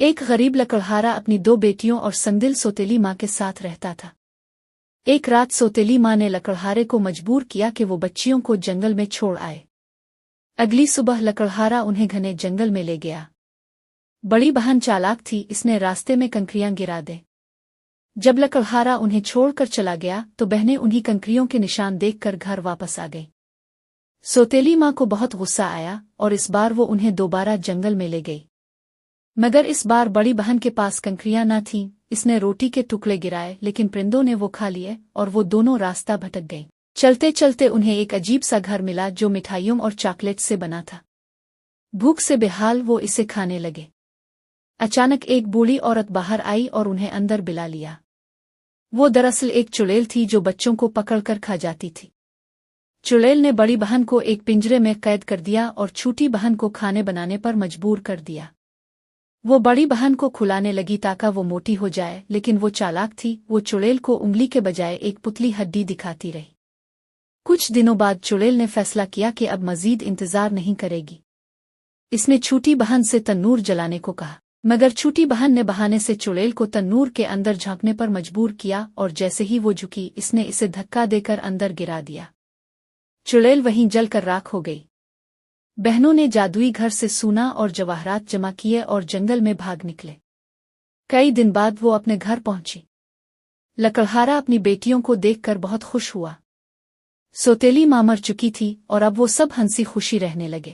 ایک غریب لکڑہارا اپنی 2 بیٹیوں اور سنگدل سوتیلی ماں کے ساتھ رہتا تھا۔ ایک رات سوتیلی ماں نے لکڑہارے کو مجبور کیا کہ وہ بچیوں کو جنگل میں چھوڑ آئے۔ اگلی صبح لکڑہارا انہیں گھنے جنگل میں لے گیا۔ بڑی بہن چالاک تھی، اس نے راستے میں کنکریاں گرا دے۔ جب لکڑہارا انہیں چھوڑ کر چلا گیا تو بہنیں انہی کنکریوں کے نشان دیکھ کر گھر واپس آ گئی۔ سوتیلی ماں کو بہت غصہ آیا اور اس بار وہ انہیں دوبارہ جنگل میں لے گئی، مگر اس بار بڑی بہن کے پاس کنکریاں نہ تھیں۔ اس نے روٹی کے ٹکڑے گرائے لیکن پرندوں نے وہ کھا لیے اور وہ دونوں راستہ بھٹک گئیں۔ چلتے چلتے انہیں ایک عجیب سا گھر ملا جو مٹھائیوں اور چاکلیٹ سے بنا تھا۔ بھوک سے بحال وہ اسے کھانے لگے۔ اچانک ایک بوڑھی عورت باہر آئی اور انہیں اندر بلا لیا۔ وہ دراصل ایک چڑیل تھی جو بچوں کو پکڑ کر کھا جاتی تھی۔ چڑیل نے بڑی بہن کو ایک پنجرے میں قید کر دیا اور چھوٹی بہن کو کھانے بنانے پر مجبور کر دیا۔ وہ بڑی بہن کو کھلانے لگی تاکہ وہ موٹی ہو جائے، لیکن وہ چالاک تھی، وہ چڑیل کو انگلی کے بجائے ایک پتلی ہڈی دکھاتی رہی۔ کچھ دنوں بعد چڑیل نے فیصلہ کیا کہ اب مزید انتظار نہیں کرے گی۔ اس نے چھوٹی بہن سے تنور جلانے کو کہا، مگر چھوٹی بہن نے بہانے سے چڑیل کو تنور کے اندر جھانکنے پر مجبور کیا اور جیسے ہی وہ جھکی اس نے اسے دھکا دے کر اندر گرا دیا۔ چڑیل وہیں جل کر راکھ ہو گئی۔ بہنوں نے جادوئی گھر سے سونا اور جواہرات جمع کیے اور جنگل میں بھاگ نکلے۔ کئی دن بعد وہ اپنے گھر پہنچی۔ لکڑہارا اپنی بیٹیوں کو دیکھ کر بہت خوش ہوا۔ سوتیلی ماں مر چکی تھی اور اب وہ سب ہنسی خوشی رہنے لگے۔